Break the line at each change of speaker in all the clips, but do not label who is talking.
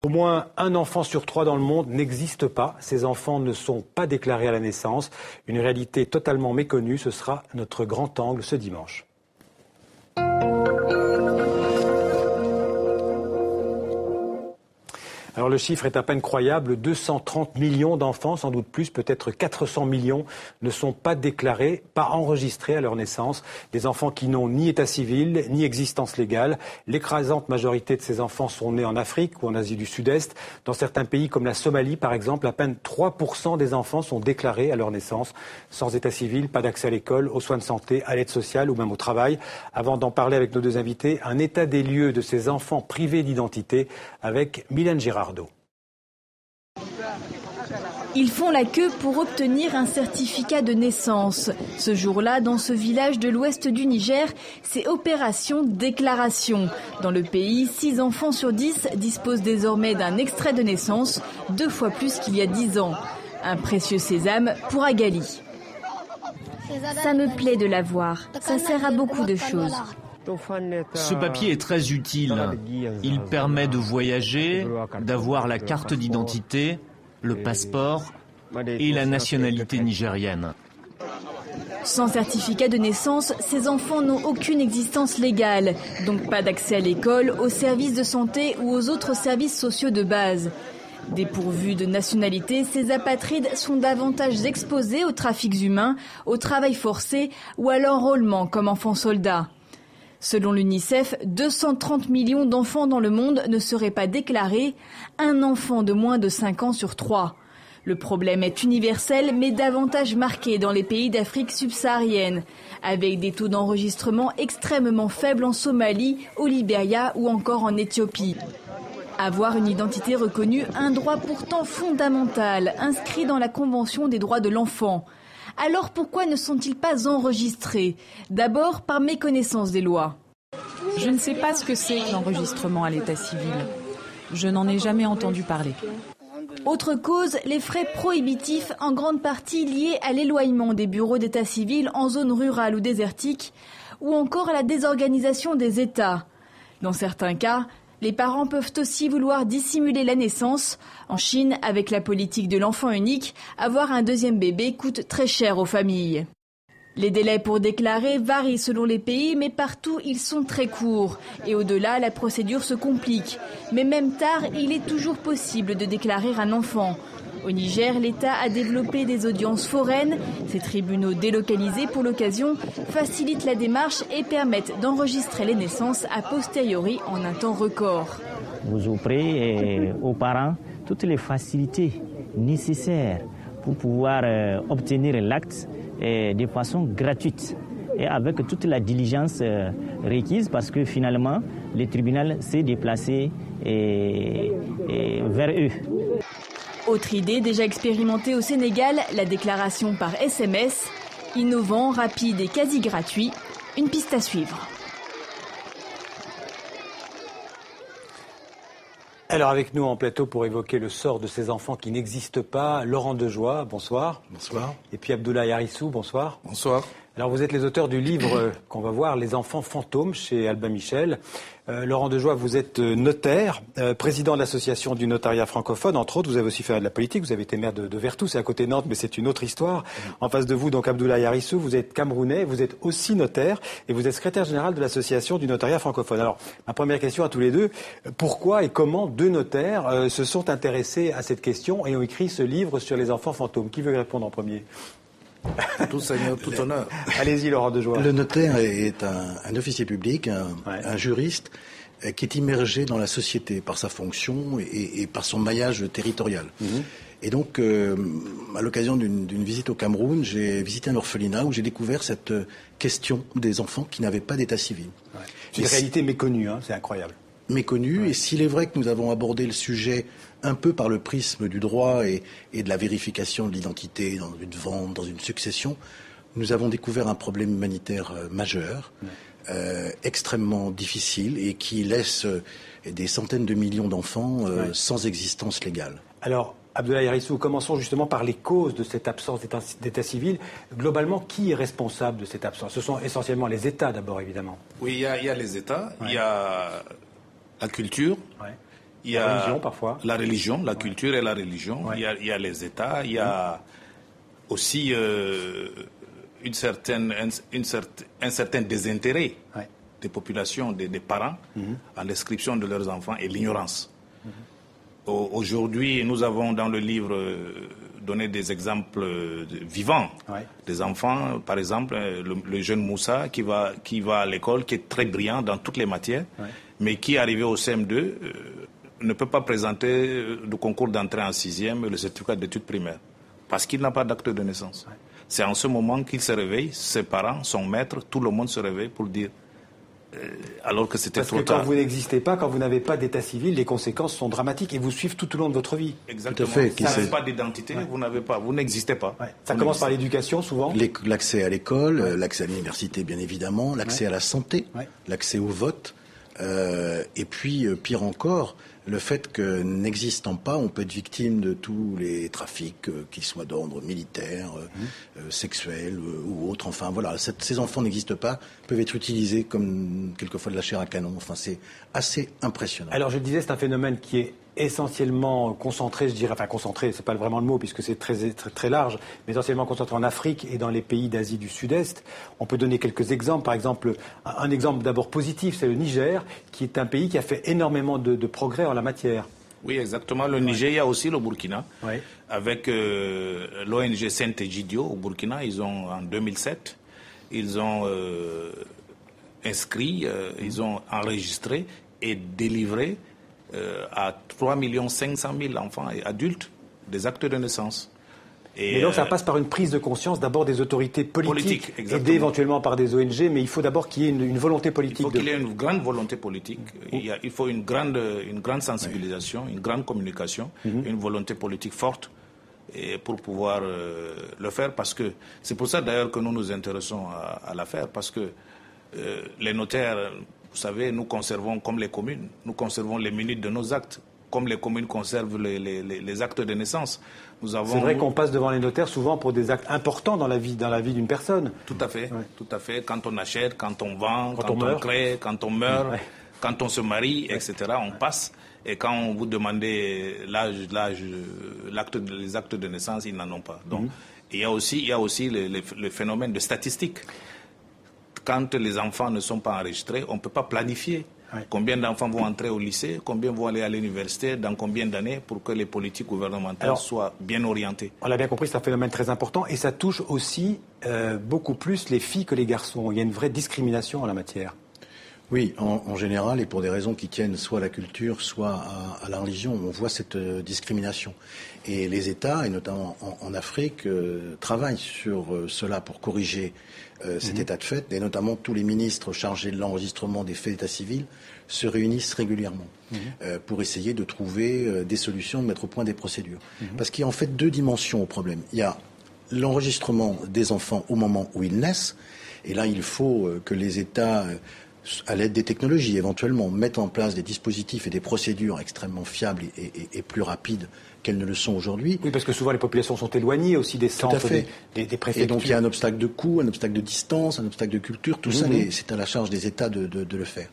Au moins un enfant sur 3 dans le monde n'existe pas. Ces enfants ne sont pas déclarés à la naissance. Une réalité totalement méconnue. Ce sera notre grand angle ce dimanche. Alors le chiffre est à peine croyable, 230 millions d'enfants, sans doute plus, peut-être 400 millions, ne sont pas déclarés, pas enregistrés à leur naissance. Des enfants qui n'ont ni état civil, ni existence légale. L'écrasante majorité de ces enfants sont nés en Afrique ou en Asie du Sud-Est. Dans certains pays comme la Somalie, par exemple, à peine 3% des enfants sont déclarés à leur naissance. Sans état civil, pas d'accès à l'école, aux soins de santé, à l'aide sociale ou même au travail. Avant d'en parler avec nos deux invités, un état des lieux de ces enfants privés d'identité avec Mylène Girardot.
Ils font la queue pour obtenir un certificat de naissance. Ce jour-là, dans ce village de l'ouest du Niger, c'est opération déclaration. Dans le pays, 6 enfants sur 10 disposent désormais d'un extrait de naissance, 2 fois plus qu'il y a 10 ans. Un précieux sésame pour Agali.
Ça me plaît de l'avoir. Ça sert à beaucoup de choses.
Ce papier est très utile. Il permet de voyager, d'avoir la carte d'identité, le passeport et la nationalité nigérienne.
Sans certificat de naissance, ces enfants n'ont aucune existence légale, donc pas d'accès à l'école, aux services de santé ou aux autres services sociaux de base. Dépourvus de nationalité, ces apatrides sont davantage exposés aux trafics humains, au travail forcé ou à l'enrôlement comme enfants soldats. Selon l'UNICEF, 230 millions d'enfants dans le monde ne seraient pas déclarés, un enfant de moins de 5 ans sur 3. Le problème est universel, mais davantage marqué dans les pays d'Afrique subsaharienne, avec des taux d'enregistrement extrêmement faibles en Somalie, au Libéria ou encore en Éthiopie. Avoir une identité reconnue, un droit pourtant fondamental, inscrit dans la Convention des droits de l'enfant. Alors pourquoi ne sont-ils pas enregistrés? D'abord par méconnaissance des lois.
Je ne sais pas ce que c'est l'enregistrement à l'état civil. Je n'en ai jamais entendu parler.
Autre cause, les frais prohibitifs en grande partie liés à l'éloignement des bureaux d'état civil en zone rurale ou désertique, ou encore à la désorganisation des États. Dans certains cas, les parents peuvent aussi vouloir dissimuler la naissance. En Chine, avec la politique de l'enfant unique, avoir un deuxième bébé coûte très cher aux familles. Les délais pour déclarer varient selon les pays, mais partout ils sont très courts. Et au-delà, la procédure se complique. Mais même tard, il est toujours possible de déclarer un enfant. Au Niger, l'État a développé des audiences foraines. Ces tribunaux délocalisés pour l'occasion facilitent la démarche et permettent d'enregistrer les naissances a posteriori en un temps record.
Vous offrez aux parents toutes les facilités nécessaires pour pouvoir obtenir l'acte de façon gratuite et avec toute la diligence requise parce que finalement, le tribunal s'est déplacé vers eux.
Autre idée déjà expérimentée au Sénégal, la déclaration par SMS. Innovant, rapide et quasi gratuit. Une piste à suivre.
Alors avec nous en plateau pour évoquer le sort de ces enfants qui n'existent pas, Laurent Dejoie, bonsoir.
Bonsoir.
Et puis Abdoulaye Harissou, bonsoir.
Bonsoir.
Alors vous êtes les auteurs du livre qu'on va voir, Les enfants fantômes, chez Albin Michel. Laurent Dejoie, vous êtes notaire, président de l'association du notariat francophone, entre autres. Vous avez aussi fait de la politique, vous avez été maire de Vertou, c'est à côté de Nantes, mais c'est une autre histoire. En face de vous, donc Abdoulaye Harissou, vous êtes camerounais, vous êtes aussi notaire et vous êtes secrétaire général de l'association du notariat francophone. Alors, ma première question à tous les deux, pourquoi et comment 2 notaires se sont intéressés à cette question et ont écrit ce livre sur les enfants fantômes? Qui veut répondre en premier?
Tout seigneur, tout honneur.
Allez-y, Laurent Dejoie.
Le notaire est un officier public, un juriste qui est immergé dans la société par sa fonction et par son maillage territorial. Et donc, à l'occasion d'une visite au Cameroun, j'ai visité un orphelinat où j'ai découvert cette question des enfants qui n'avaient pas d'état civil.
Une réalité méconnue, c'est incroyable.
Méconnue, et s'il est vrai que nous avons abordé le sujet un peu par le prisme du droit et de la vérification de l'identité dans une vente, dans une succession, nous avons découvert un problème humanitaire majeur, extrêmement difficile et qui laisse des centaines de millions d'enfants sans existence légale.
Alors, Abdoulaye Harissou, commençons justement par les causes de cette absence d'état civil. Globalement, qui est responsable de cette absence? Ce sont essentiellement les États d'abord, évidemment.
Oui, il y a les États, il y a la culture, Il y a
la religion parfois.
La religion, la culture et la religion. Ouais. Il y a les États, il y a aussi un certain désintérêt des populations, des parents à l'inscription de leurs enfants et l'ignorance. Aujourd'hui, nous avons dans le livre donné des exemples vivants des enfants. Par exemple, le jeune Moussa qui va à l'école, qui est très brillant dans toutes les matières, mais qui, arrivé au CM2, ne peut pas présenter le concours d'entrée en 6e et le certificat d'études primaires, parce qu'il n'a pas d'acte de naissance. C'est en ce moment qu'il se réveille, ses parents, son maître, tout le monde se réveille pour dire, alors que c'était trop tard.
Parce que quand vous n'existez pas, quand vous n'avez pas d'état civil, les conséquences sont dramatiques et vous suivent tout au long de votre vie.
Exactement. Tout à fait. Vous n'avez pas d'identité, vous n'existez pas.
Ça commence par l'éducation souvent.
L'accès à l'école, l'accès à l'université bien évidemment, l'accès à la santé, l'accès au vote, et puis pire encore, le fait que n'existant pas, on peut être victime de tous les trafics, qu'ils soient d'ordre militaire, sexuel ou autre. Enfin voilà, ces enfants n'existent pas, peuvent être utilisés comme quelquefois de la chair à canon. Enfin c'est assez impressionnant.
Alors je le disais, c'est un phénomène qui est essentiellement concentré, je dirais, enfin concentré, c'est pas vraiment le mot puisque c'est très large, mais essentiellement concentré en Afrique et dans les pays d'Asie du Sud-Est. On peut donner quelques exemples. Par exemple, un exemple d'abord positif, c'est le Niger, qui est un pays qui a fait énormément de progrès en la matière.
Oui, exactement. Le Niger, il y a aussi le Burkina, avec l'ONG Saint-Egidio au Burkina. En 2007, ils ont inscrit, ils ont enregistré et délivré à 3 500 000 enfants et adultes des actes de naissance.
Et donc ça passe par une prise de conscience d'abord des autorités politiques aidées éventuellement par des ONG, mais il faut d'abord qu'il y ait une volonté politique.
Il faut qu'il y ait une grande volonté politique, il faut une grande sensibilisation, une grande communication, une volonté politique forte pour pouvoir le faire, parce que c'est pour ça d'ailleurs que nous nous intéressons à l'affaire, parce que les notaires, vous savez, nous conservons, comme les communes, nous conservons les minutes de nos actes, comme les communes conservent les actes de naissance.
C'est vrai qu'on passe devant les notaires souvent pour des actes importants dans la vie d'une personne.
Tout à fait, tout à fait. Quand on achète, quand on vend, quand on crée, quand on meurt, quand on se marie, etc., on passe. Et quand on vous demandez les actes de naissance, ils n'en ont pas. Donc, il y a aussi le phénomène de statistiques. Quand les enfants ne sont pas enregistrés, on ne peut pas planifier. Combien d'enfants vont entrer au lycée, combien vont aller à l'université, dans combien d'années, pour que les politiques gouvernementales soient bien orientées.
On l'a bien compris, c'est un phénomène très important et ça touche aussi beaucoup plus les filles que les garçons. Il y a une vraie discrimination en la matière.
Oui, en général, et pour des raisons qui tiennent soit à la culture, soit à la religion, on voit cette discrimination. Et les États, et notamment en Afrique, travaillent sur cela pour corriger cet état de fait, et notamment tous les ministres chargés de l'enregistrement des faits d'état civil se réunissent régulièrement pour essayer de trouver des solutions, de mettre au point des procédures. Parce qu'il y a en fait deux dimensions au problème. Il y a l'enregistrement des enfants au moment où ils naissent, et là il faut que les États, à l'aide des technologies éventuellement, mettent en place des dispositifs et des procédures extrêmement fiables et plus rapides qu'elles ne le sont aujourd'hui.
Oui, parce que souvent les populations sont éloignées aussi des centres, des préfectures.
Et donc il y a un obstacle de coût, un obstacle de distance, un obstacle de culture, tout ça c'est à la charge des États de le faire.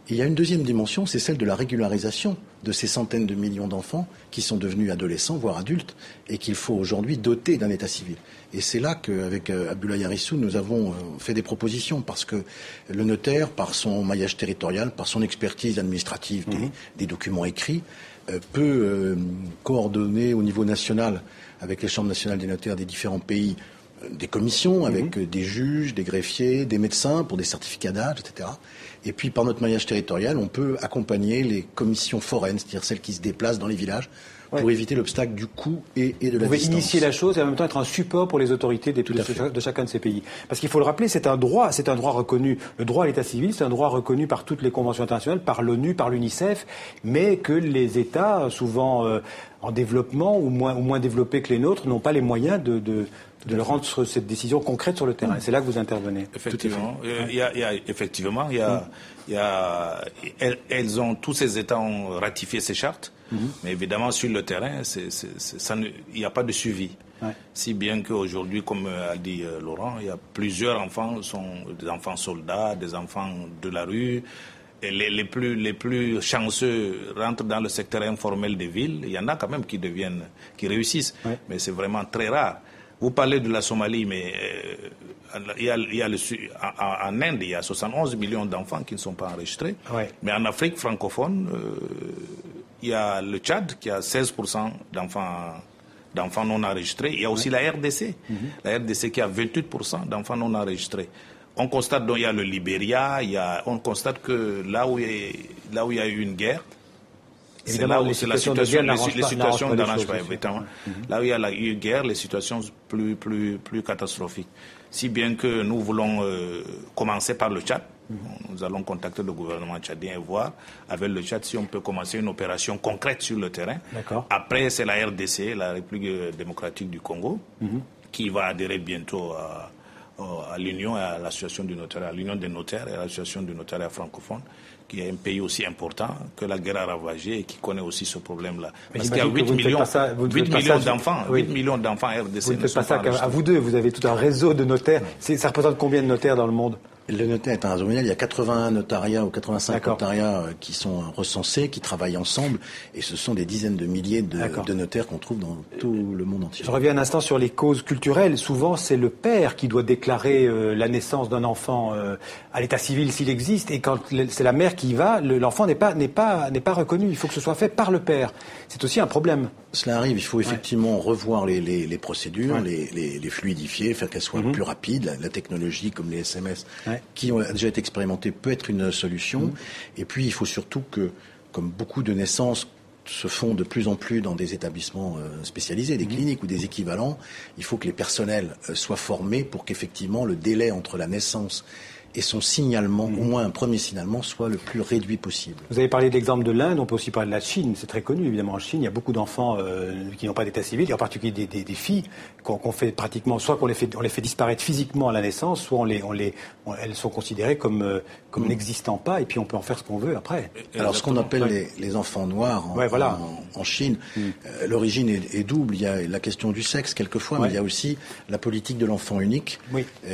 Et il y a une deuxième dimension, c'est celle de la régularisation de ces centaines de millions d'enfants qui sont devenus adolescents, voire adultes, et qu'il faut aujourd'hui doter d'un état civil. Et c'est là qu'avec Abdoulaye Harissou, nous avons fait des propositions, parce que le notaire, par son maillage territorial, par son expertise administrative des documents écrits, peut coordonner au niveau national, avec les chambres nationales des notaires des différents pays, des commissions avec des juges, des greffiers, des médecins pour des certificats d'âge, etc. Et puis, par notre maillage territorial, on peut accompagner les commissions foraines, c'est-à-dire celles qui se déplacent dans les villages, pour éviter l'obstacle du coût et de la distance. Vous pouvez
initier la chose et en même temps être un support pour les autorités de chacun de ces pays. Parce qu'il faut le rappeler, c'est un droit reconnu. Le droit à l'état civil, c'est un droit reconnu par toutes les conventions internationales, par l'ONU, par l'UNICEF, mais que les États, souvent en développement ou moins développés que les nôtres, n'ont pas les moyens de rendre cette décision concrète sur le terrain. C'est là que vous intervenez.
Effectivement. Tous ces États ont ratifié ces chartes, mais évidemment sur le terrain, il n'y a pas de suivi. Si bien qu'aujourd'hui, comme a dit Laurent, il y a plusieurs enfants, sont des enfants soldats, des enfants de la rue, les plus chanceux rentrent dans le secteur informel des villes. Il y en a quand même qui réussissent, mais c'est vraiment très rare. Vous parlez de la Somalie, mais en Inde, il y a 71 millions d'enfants qui ne sont pas enregistrés. Mais en Afrique francophone, il y a le Tchad qui a 16% d'enfants non enregistrés. Il y a aussi la RDC. La RDC qui a 28% d'enfants non enregistrés. On constate donc il y a le Libéria, on constate que là où il y a eu une guerre, c'est là où la situation n'arrange pas. Là où il y a eu une guerre, les situations plus catastrophiques. Si bien que nous voulons commencer par le Tchad. Nous allons contacter le gouvernement tchadien et voir avec le Tchad si on peut commencer une opération concrète sur le terrain. Après, c'est la RDC, la République démocratique du Congo, qui va adhérer bientôt à l'Union et à l'association du notariat, à l'Union des notaires et à l'association du notariat francophone, qui est un pays aussi important que la guerre a ravagé et qui connaît aussi ce problème-là. Parce qu'il y a 8 millions d'enfants, 8 millions d'enfants RDC.
Vous ne faites pas ça qu'à vous deux, vous avez tout un réseau de notaires. Ça représente combien de notaires dans le monde ?
Le notaire international, il y a 81 notariats ou 85 notariats qui sont recensés, qui travaillent ensemble, et ce sont des dizaines de milliers de notaires qu'on trouve dans tout le monde entier.
Je reviens un instant sur les causes culturelles. Souvent, c'est le père qui doit déclarer la naissance d'un enfant à l'état civil s'il existe, et quand c'est la mère qui y va, l'enfant n'est pas reconnu. Il faut que ce soit fait par le père. C'est aussi un problème.
Cela arrive. Il faut effectivement revoir les procédures, les fluidifier, faire qu'elles soient plus rapides. La technologie, comme les SMS, qui ont déjà été expérimentés, peut être une solution. Et puis, il faut surtout que, comme beaucoup de naissances se font de plus en plus dans des établissements spécialisés, des cliniques ou des équivalents, il faut que les personnels soient formés pour qu'effectivement le délai entre la naissance et son signalement, au moins un premier signalement, soit le plus réduit possible.
Vous avez parlé de l'exemple de l'Inde, on peut aussi parler de la Chine. C'est très connu, évidemment. En Chine, il y a beaucoup d'enfants qui n'ont pas d'état civil, et en particulier des filles qu'on fait pratiquement, soit on les fait disparaître physiquement à la naissance, soit elles sont considérées comme n'existant pas, et puis on peut en faire ce qu'on veut après.
Alors, ce qu'on appelle les enfants noirs en Chine, l'origine est double. Il y a la question du sexe, quelquefois, mais il y a aussi la politique de l'enfant unique,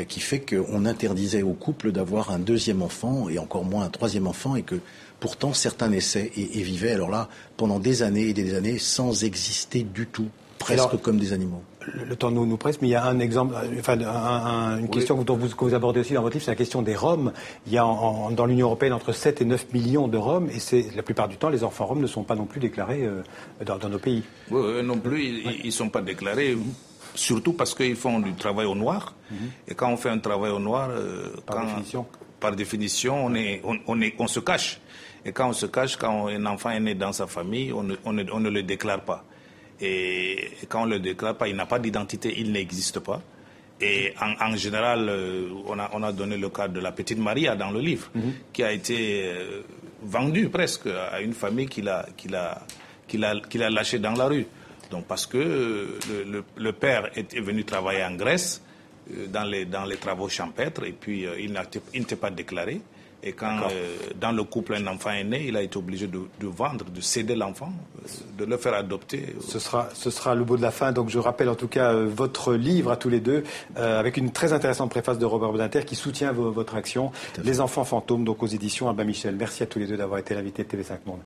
qui fait qu'on interdisait aux couples d'avoir un deuxième enfant et encore moins un troisième enfant, et que pourtant certains naissaient et vivaient alors là pendant des années et des années sans exister du tout, presque comme des animaux.
Le temps nous presse, mais il y a un exemple, une question que vous abordez aussi dans votre livre, c'est la question des Roms. Il y a dans l'Union européenne entre 7 et 9 millions de Roms, et la plupart du temps, les enfants Roms ne sont pas non plus déclarés dans nos pays.
Non plus, ils ne sont pas déclarés. Surtout parce qu'ils font du travail au noir. Et quand on fait un travail au noir, par définition, on se cache. Et quand on se cache, quand un enfant est né dans sa famille, on ne le déclare pas. Et quand on ne le déclare pas, il n'a pas d'identité, il n'existe pas. Et en général, on a donné le cas de la petite Maria dans le livre, qui a été vendue presque à une famille qui l'a lâchée dans la rue. Donc parce que le père était venu travailler en Grèce dans les travaux champêtres, et puis il n'était pas déclaré. Et quand dans le couple un enfant est né, il a été obligé de vendre, de céder l'enfant, de le faire adopter.
Ce sera le mot de la fin. Donc je rappelle en tout cas votre livre à tous les deux, avec une très intéressante préface de Robert Badinter qui soutient votre action. Les enfants fantômes, donc aux éditions Albin Michel. Merci à tous les deux d'avoir été l'invité de TV5 Monde.